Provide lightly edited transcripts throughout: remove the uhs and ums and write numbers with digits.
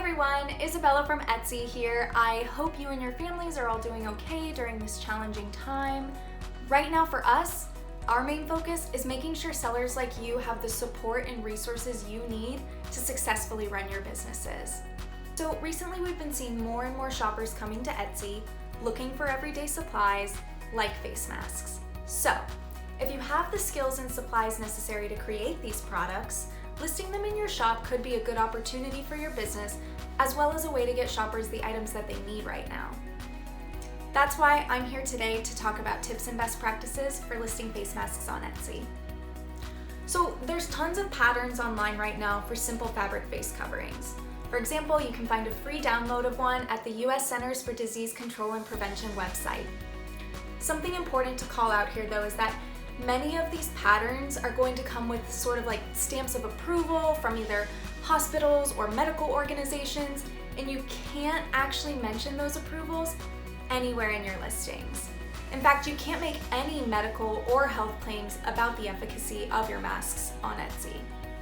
everyone, Isabella from Etsy here. I hope you and your families are all doing okay during this challenging time. Right now for us, our main focus is making sure sellers like you have the support and resources you need to successfully run your businesses. So recently we've been seeing more and more shoppers coming to Etsy looking for everyday supplies like face masks. So if you have the skills and supplies necessary to create these products, listing them in your shop could be a good opportunity for your business, as well as a way to get shoppers the items that they need right now. That's why I'm here today to talk about tips and best practices for listing face masks on Etsy. So there's tons of patterns online right now for simple fabric face coverings. For example, you can find a free download of one at the US Centers for Disease Control and Prevention website. Something important to call out here though is that many of these patterns are going to come with sort of like stamps of approval from either hospitals or medical organizations, and you can't actually mention those approvals anywhere in your listings. In fact, you can't make any medical or health claims about the efficacy of your masks on Etsy.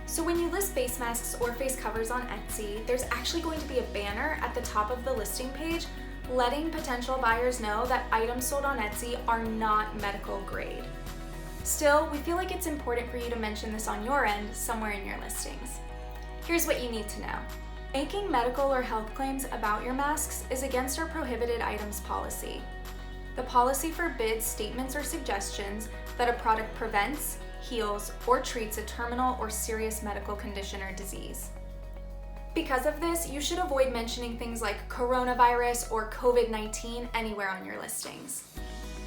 So when you list face masks or face covers on Etsy, there's actually going to be a banner at the top of the listing page letting potential buyers know that items sold on Etsy are not medical grade. Still, we feel like it's important for you to mention this on your end somewhere in your listings. Here's what you need to know. Making medical or health claims about your masks is against our prohibited items policy. The policy forbids statements or suggestions that a product prevents, heals, or treats a terminal or serious medical condition or disease. Because of this, you should avoid mentioning things like coronavirus or COVID-19 anywhere on your listings.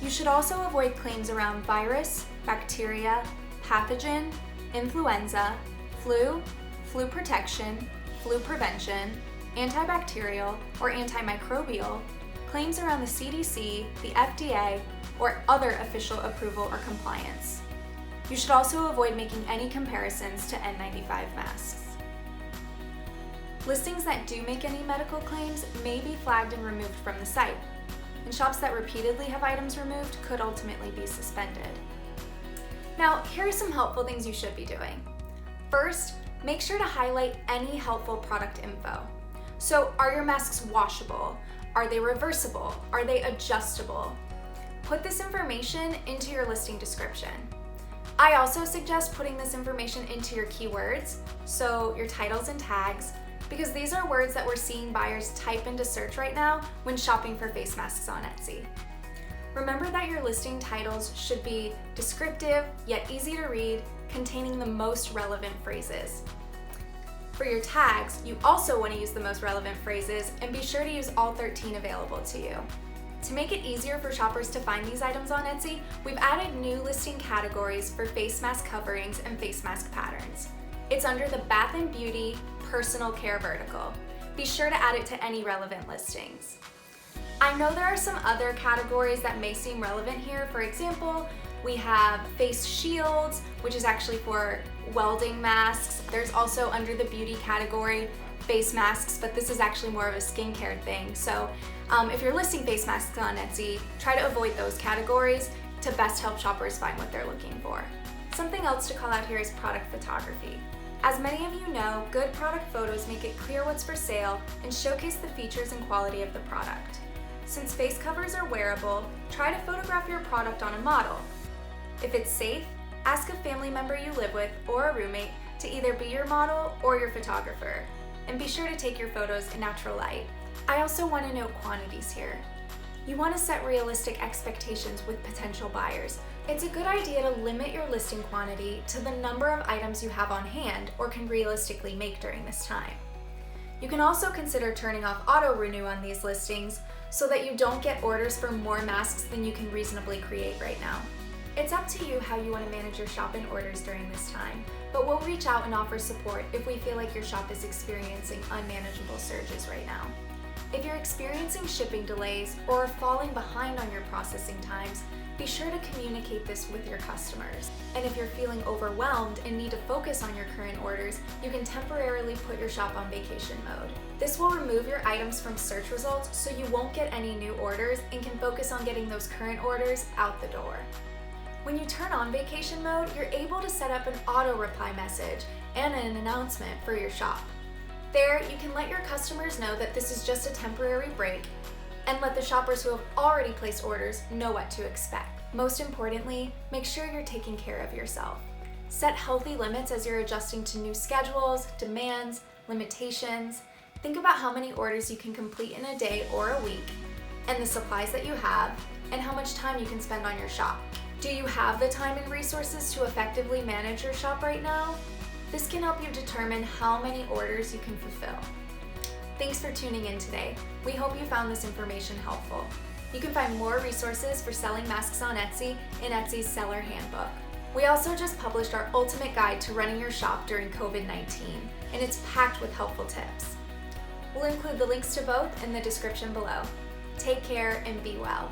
You should also avoid claims around virus, bacteria, pathogen, influenza, flu protection, flu prevention, antibacterial or antimicrobial, claims around the CDC, the FDA, or other official approval or compliance. You should also avoid making any comparisons to N95 masks. Listings that do make any medical claims may be flagged and removed from the site, and shops that repeatedly have items removed could ultimately be suspended. Now, here are some helpful things you should be doing. First, make sure to highlight any helpful product info. So, are your masks washable? Are they reversible? Are they adjustable? Put this information into your listing description. I also suggest putting this information into your keywords, so your titles and tags, because these are words that we're seeing buyers type into search right now when shopping for face masks on Etsy. Remember that your listing titles should be descriptive yet easy to read, containing the most relevant phrases. For your tags, you also want to use the most relevant phrases and be sure to use all 13 available to you. To make it easier for shoppers to find these items on Etsy, we've added new listing categories for face mask coverings and face mask patterns. It's under the Bath and Beauty Personal Care vertical. Be sure to add it to any relevant listings. I know there are some other categories that may seem relevant here. For example, we have face shields, which is actually for welding masks. There's also under the beauty category face masks, but this is actually more of a skincare thing. So if you're listing face masks on Etsy, try to avoid those categories to best help shoppers find what they're looking for. Something else to call out here is product photography. As many of you know, good product photos make it clear what's for sale and showcase the features and quality of the product. Since face covers are wearable, try to photograph your product on a model. If it's safe, ask a family member you live with or a roommate to either be your model or your photographer, and be sure to take your photos in natural light. I also want to note quantities here. You want to set realistic expectations with potential buyers. It's a good idea to limit your listing quantity to the number of items you have on hand or can realistically make during this time. You can also consider turning off auto-renew on these listings so that you don't get orders for more masks than you can reasonably create right now. It's up to you how you want to manage your shop and orders during this time, but we'll reach out and offer support if we feel like your shop is experiencing unmanageable surges right now. If you're experiencing shipping delays or are falling behind on your processing times, be sure to communicate this with your customers. And if you're feeling overwhelmed and need to focus on your current orders, you can temporarily put your shop on vacation mode. This will remove your items from search results so you won't get any new orders and can focus on getting those current orders out the door. When you turn on vacation mode, you're able to set up an auto reply message and an announcement for your shop. There, you can let your customers know that this is just a temporary break and let the shoppers who have already placed orders know what to expect. Most importantly, make sure you're taking care of yourself. Set healthy limits as you're adjusting to new schedules, demands, limitations. Think about how many orders you can complete in a day or a week, and the supplies that you have, and how much time you can spend on your shop. Do you have the time and resources to effectively manage your shop right now? This can help you determine how many orders you can fulfill. Thanks for tuning in today. We hope you found this information helpful. You can find more resources for selling masks on Etsy in Etsy's Seller Handbook. We also just published our ultimate guide to running your shop during COVID-19, and it's packed with helpful tips. We'll include the links to both in the description below. Take care and be well.